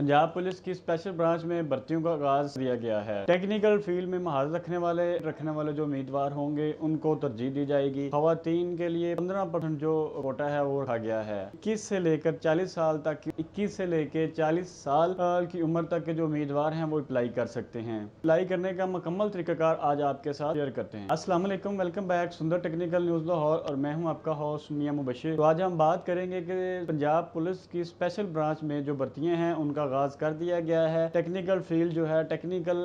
Punjab police की special branch में भर्तियों का आगाज दिया गया है। टेक्निकल फील्ड में महारत रखने वाले जो उम्मीदवार होंगे उनको तरजीह दी जाएगी। खवातीन के लिए 15% जो कोटा है वो रखा गया है। 21 से लेकर 40 साल तक 21 से लेकर 40 साल की उम्र तक के जो उम्मीदवार हैं वो अप्लाई कर सकते हैं। अप्लाई करने का मुकम्मल तरीकाकार आज आपके साथ शेयर करते हैं। अस्सलाम वालेकुम, वेलकम बैक सुंदर टेक्निकल न्यूज़ लाहौर और मैं हूं आपका होस्ट मियां मुबशिर। तो आज हम बात करेंगे कि पंजाब पुलिस की स्पेशल ब्रांच में जो भर्तियां हैं उनका आगाज कर दिया गया है। टेक्निकल फील्ड जो है, टेक्निकल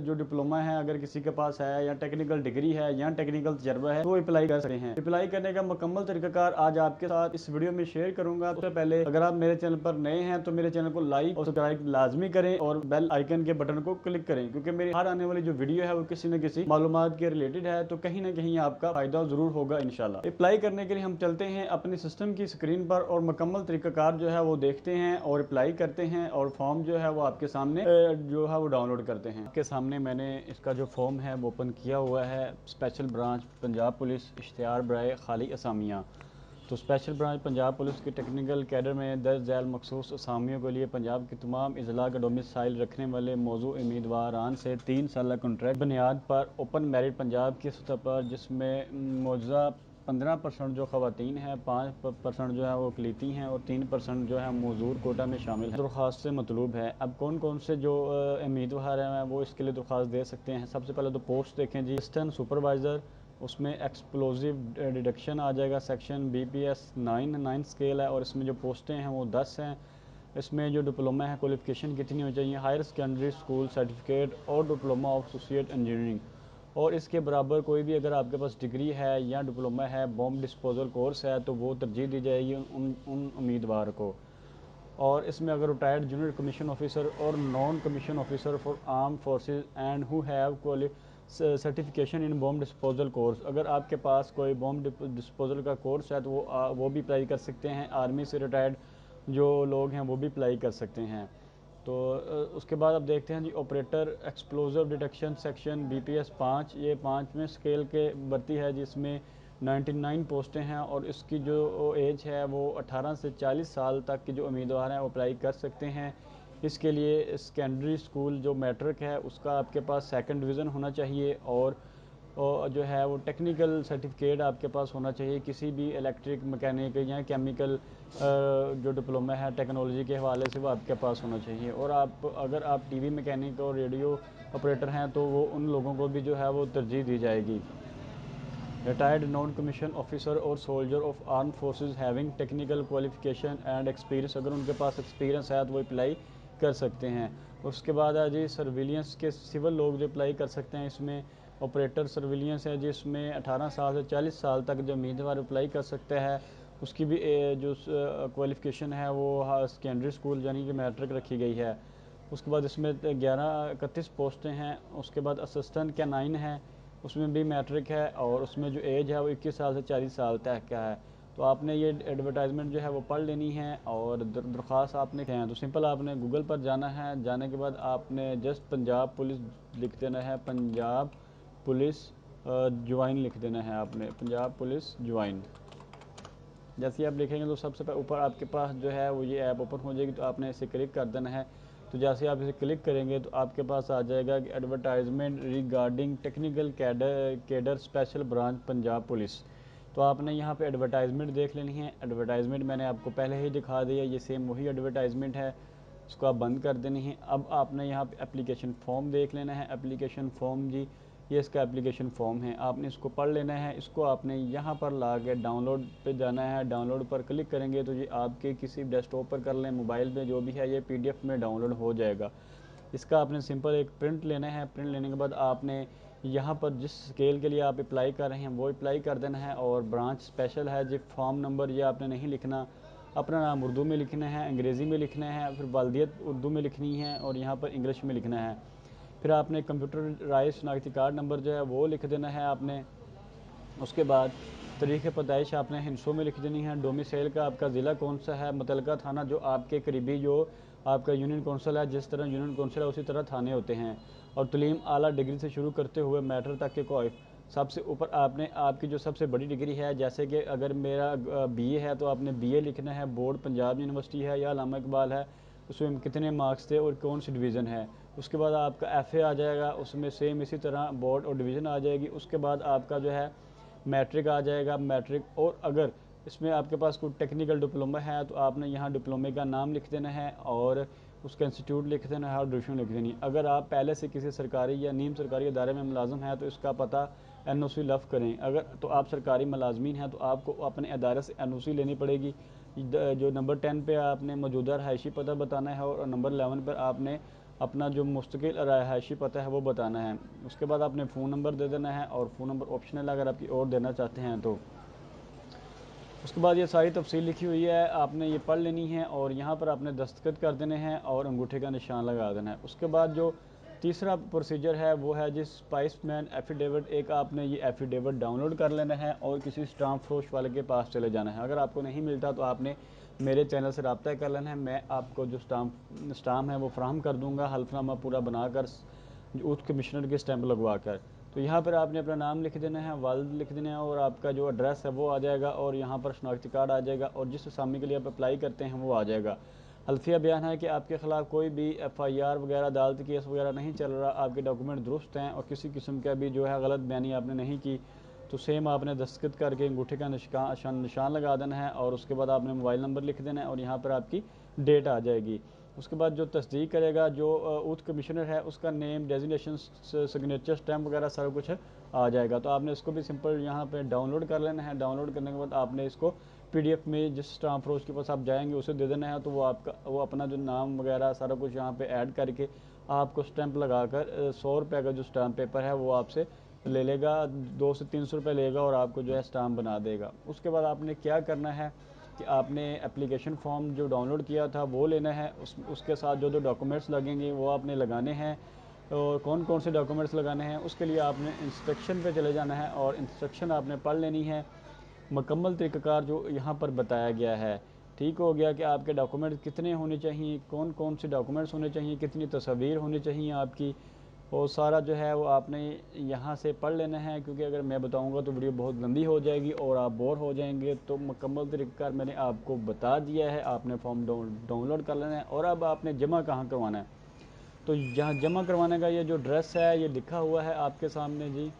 जो डिप्लोमा है अगर किसी के पास है, या टेक्निकल डिग्री है या टेक्निकल तजर्बा है तो अप्लाई कर सकते हैं। अप्लाई करने का मुकम्मल तरीकाकार आज आपके साथ इस वीडियो में शेयर करूंगा। उससे पहले अगर आप मेरे चैनल पर नए हैं तो मेरे चैनल को लाइक और सब्सक्राइब लाजमी करें और बेल आइकन के बटन को क्लिक करें, क्योंकि मेरी हर आने वाली जो वीडियो है वो किसी न किसी मालूमात के रिलेटेड है, तो कहीं ना कहीं आपका फायदा जरूर होगा इंशाल्लाह। अप्लाई करने के लिए हम चलते हैं अपनी सिस्टम की स्क्रीन पर और मुकम्मल तरीकाकार जो है वो देखते हैं और अप्लाई करते हैं और फॉर्म जो है वो आपके सामने जो है वो डाउनलोड करते हैं। आपके सामने मैंने इसका जो फॉर्म है वो ओपन किया हुआ है। स्पेशल ब्रांच पंजाब पुलिस इश्तिहार बराए खाली असामियाँ। तो स्पेशल ब्रांच पंजाब पुलिस के टेक्निकल कैडर में दर्ज झैल मखसूस असामियों के लिए पंजाब के तमाम अजला का डोमिसाइल रखने वाले मौजू उम्मीदवारान से 3 साल कॉन्ट्रैक्ट बुनियाद पर ओपन मेरिट पंजाब की सतह पर, जिसमें मौजूदा 15% जो खवातीन हैं, 5% जो है वो अकलीती हैं और 3% जो है मौजूद कोटा में शामिल है। दरख्वास्त से मतलूब है। अब कौन कौन से जो उम्मीदवार हैं वो इसके लिए दरख्वास्त दे सकते हैं। सबसे पहले तो पोस्ट देखें जी, असिस्टेंट सुपरवाइज़र, उसमें एक्सप्लोजिव डिडक्शन आ जाएगा। सेक्शन BPS 9 स्केल है और इसमें जो पोस्टें हैं वो 10 हैं। इसमें जो डिप्लोमा है क्वालिफिकेशन कितनी हो चाहिए, हायर सेकेंडरी स्कूल सर्टिफिकेट और डिप्लोमा ऑफ एसोसिएट इंजीनियरिंग, और इसके बराबर कोई भी अगर आपके पास डिग्री है या डिप्लोमा है, बॉम्ब डिस्पोजल कोर्स है, तो वो तरजीह दी जाएगी उन उम्मीदवार को। और इसमें अगर रिटायर्ड जूनियर कमीशन ऑफिसर और non commission officer for arm forces and who have certification in bomb disposal course, अगर आपके पास कोई बॉम्ब डिस्पोजल का कोर्स है तो वो भी अप्लाई कर सकते हैं। आर्मी से रिटायर्ड जो लोग हैं वो भी अप्लाई कर सकते हैं। तो उसके बाद अब देखते हैं जी, operator explosive detection section BPS 5, ये 5वें स्केल के भर्ती है जिसमें 99 पोस्टें हैं और इसकी जो एज है वो 18 से 40 साल तक के जो उम्मीदवार हैं वो अप्लाई कर सकते हैं। इसके लिए सेकेंडरी स्कूल जो मैट्रिक है उसका आपके पास सेकंड डिवीज़न होना चाहिए और जो है वो टेक्निकल सर्टिफिकेट आपके पास होना चाहिए किसी भी इलेक्ट्रिक, मैकेनिक या केमिकल जो डिप्लोमा है टेक्नोलॉजी के हवाले से वो आपके पास होना चाहिए। और अगर आप टीवी मैकेनिक और रेडियो ऑपरेटर हैं तो वो उन लोगों को भी जो है वो तरजीह दी जाएगी। रिटायर्ड नॉन कमीशन ऑफिसर और soldier of arm forces having technical qualification and experience, अगर उनके पास एक्सपीरियंस है तो वो अप्लाई कर सकते हैं। उसके बाद है जी सर्विलियंस के सिविल लोग जो अप्लाई कर सकते हैं। इसमें ऑपरेटर सर्विलियंस है जिसमें 18 साल से 40 साल तक जो उम्मीदवार अप्लाई कर सकते हैं। उसकी भी जो क्वालिफिकेशन है वो सेकेंडरी स्कूल यानी कि मैट्रिक रखी गई है। उसके बाद इसमें 31 पोस्टें हैं। उसके बाद असिस्टेंट कैनाइन है, उसमें भी मैट्रिक है और उसमें जो एज है वो 21 साल से 40 साल तक का है। तो आपने ये एडवर्टाइजमेंट जो है वो पढ़ लेनी है और दरख्वास्त आपने क्या है तो सिंपल आपने गूगल पर जाना है। जाने के बाद आपने जस्ट पंजाब पुलिस लिख देना है, पंजाब पुलिस ज्वाइन लिख देना है आपने, पंजाब पुलिस ज्वाइन। जैसे आप लिखेंगे तो सबसे ऊपर आपके पास जो है वो ये ऐप ओपन हो जाएगी, तो आपने इसे क्लिक कर देना है। तो जैसे आप इसे क्लिक करेंगे तो आपके पास आ जाएगा कि advertisement regarding technical cadre special branch Punjab police. तो आपने यहाँ पे एडवर्टाइजमेंट देख लेनी है। एडवर्टाइजमेंट मैंने आपको पहले ही दिखा दिया, ये सेम वही एडवर्टाइजमेंट है, इसको आप बंद कर देनी है। अब आपने यहाँ पे एप्लीकेशन फॉर्म देख लेना है। एप्लीकेशन फॉर्म जी, ये इसका एप्लीकेशन फॉर्म है, आपने इसको पढ़ लेना है। इसको आपने यहाँ पर ला के डाउनलोड पे जाना है। डाउनलोड पर क्लिक करेंगे तो ये आपके किसी डेस्कटॉप पर कर लें, मोबाइल पे जो भी है ये PDF में डाउनलोड हो जाएगा। इसका आपने सिंपल एक प्रिंट लेना है। प्रिंट लेने के बाद आपने यहाँ पर जिस स्केल के लिए आप अप्लाई कर रहे हैं वो अप्लाई कर देना है। और ब्रांच स्पेशल है जी, फॉर्म नंबर ये आपने नहीं लिखना, अपना नाम उर्दू में लिखना है, अंग्रेज़ी में लिखना है, फिर वालदियत उर्दू में लिखनी है और यहाँ पर इंग्लिश में लिखना है। फिर आपने कंप्यूटराइज शनाख्ती कार्ड नंबर जो है वो लिख देना है आपने। उसके बाद तारीख़ पैदाइश आपने हिंसों में लिख देनी है। डोमिसाइल का आपका ज़िला कौन सा है, मुतलका थाना जो आपके करीबी जो आपका यूनियन कौंसिल है, जिस तरह यूनियन कौंसिल है उसी तरह थाने होते हैं। और तलीम आला डिग्री से शुरू करते हुए मैटर तक के कोई सबसे ऊपर आपने आपकी जो सबसे बड़ी डिग्री है, जैसे कि अगर मेरा BA है तो आपने BA लिखना है, बोर्ड पंजाब यूनिवर्सिटी है या अल्लामा इकबाल है उसमें कितने मार्क्स थे और कौन सी डिवीज़न है। उसके बाद आपका FA आ जाएगा, उसमें सेम इसी तरह बोर्ड और डिवीज़न आ जाएगी। उसके बाद आपका जो है मैट्रिक आ जाएगा, मैट्रिक। और अगर इसमें आपके पास कोई टेक्निकल डिप्लोमा है तो आपने यहाँ डिप्लोमे का नाम लिख देना है और उसका इंस्टीट्यूट लिख देना है और ड्यूरेशन लिख देनी है। अगर आप पहले से किसी सरकारी या नीम सरकारी इदारे में मुलाजिम हैं तो इसका पता NOC लफ करें। अगर तो आप सरकारी मुलाजमीन हैं तो आपको अपने अदारे से NOC लेनी पड़ेगी। जो नंबर 10 पे आपने मौजूदा रहायशी पता बताना है और नंबर 11 पर आपने अपना जो मुस्तकिल रहायशी पता है वो बताना है। उसके बाद आपने फ़ोन नंबर दे देना है और फ़ोन नंबर ऑप्शनल अगर आपकी और देना चाहते हैं तो। उसके बाद ये सारी तफसील लिखी हुई है, आपने ये पढ़ लेनी है और यहाँ पर आपने दस्तखत कर देने हैं और अंगूठे का निशान लगा देना है। उसके बाद जो तीसरा प्रोसीजर है वो है जिस स्पाइसमैन एफिडेविट, एक आपने ये एफिडेविट डाउनलोड कर लेना है और किसी स्टाम्प फरोश वाले के पास चले जाना है। अगर आपको नहीं मिलता तो आपने मेरे चैनल से रब्ता कर लेना है, मैं आपको जो स्टाम्प है वो फ्राहम कर दूँगा, हल्फनामा पूरा बनाकर यूथ कमिश्नर के स्टैंप लगवा कर। तो यहाँ पर आपने अपना नाम लिख देना है, वालिद लिख देना है और आपका जो एड्रेस है वो आ जाएगा और यहाँ पर शनाख्ती कार्ड आ जाएगा और जिस असामी के लिए आप अप्लाई करते हैं वो आ जाएगा। हल्फिया बयान है कि आपके ख़िलाफ़ कोई भी FIR वगैरह अदालती केस वगैरह नहीं चल रहा, आपके डॉक्यूमेंट दुरुस्त हैं और किसी किस्म का भी जो है गलत बयानी आपने नहीं की। तो सेम आपने दस्तखत करके अंगूठे का निशान लगा देना है और उसके बाद आपने मोबाइल नंबर लिख देना है और यहाँ पर आपकी डेट आ जाएगी। उसके बाद जो तस्दीक करेगा जो यूथ कमिश्नर है उसका नेम, डेजिग्नेशन, सिग्नेचर, स्टैम्प वगैरह सारा कुछ आ जाएगा। तो आपने इसको भी सिंपल यहाँ पे डाउनलोड कर लेना है। डाउनलोड करने के बाद आपने इसको PDF में जिस स्टाम्प फरोश के पास आप जाएंगे उसे दे देना है। तो वो अपना जो नाम वगैरह सारा कुछ यहाँ पे ऐड करके आपको स्टैंप लगाकर 100 रुपये का जो स्टाम्प पेपर है वो आपसे ले लेगा, 200 से 300 रुपये लेगा और आपको जो है स्टाम्प बना देगा। उसके बाद आपने क्या करना है कि आपने एप्लीकेशन फॉर्म जो डाउनलोड किया था वो लेना है, उसके साथ जो डॉक्यूमेंट्स लगेंगे वो आपने लगाने हैं। और कौन कौन से डॉक्यूमेंट्स लगाने हैं उसके लिए आपने इंस्ट्रक्शन पे चले जाना है और इंस्ट्रक्शन आपने पढ़ लेनी है, मुकम्मल तरीक़ाकार जो यहाँ पर बताया गया है। ठीक हो गया कि आपके डॉक्यूमेंट कितने होने चाहिए, कौन कौन से डॉक्यूमेंट्स होने चाहिए, कितनी तस्वीर होनी चाहिए आपकी, और सारा जो है वो आपने यहाँ से पढ़ लेना है। क्योंकि अगर मैं बताऊँगा तो वीडियो बहुत लंबी हो जाएगी और आप बोर हो जाएंगे। तो मुकम्मल तरीक़ाकार मैंने आपको बता दिया है, आपने फॉर्म डाउनलोड कर लेना है। और अब आपने जमा कहाँ करवाना है, तो यहाँ जमा करवाने का ये जो एड्रेस है ये लिखा हुआ है आपके सामने जी।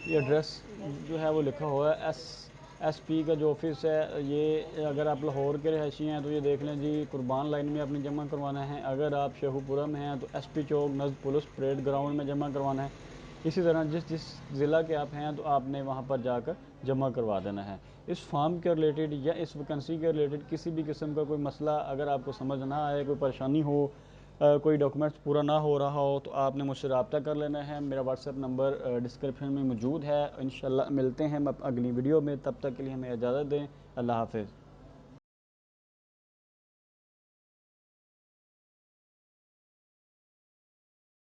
ये एड्रेस जो है वो लिखा हुआ है SP का जो ऑफिस है ये, अगर आप लाहौर के रहायशी हैं तो ये देख लें जी, कुर्बान लाइन में आपने जमा करवाना है। अगर आप शेखुपुरा में हैं तो SP चौक नज़द पुलिस परेड ग्राउंड में जमा करवाना है। इसी तरह जिस जिस ज़िला के आप हैं तो आपने वहाँ पर जाकर जमा करवा देना है। इस फॉर्म के रिलेटेड या इस वैकेंसी के रिलेटेड किसी भी किस्म का कोई मसला अगर आपको समझ ना आए, कोई परेशानी हो, कोई डॉक्यूमेंट्स पूरा ना हो रहा हो तो आपने मुझसे रब्ता कर लेना है। मेरा व्हाट्सएप नंबर डिस्क्रिप्शन में मौजूद है। इंशाल्लाह मिलते हैं अगली वीडियो में, तब तक के लिए हमें इजाज़त दें। अल्लाह हाफ़िज़।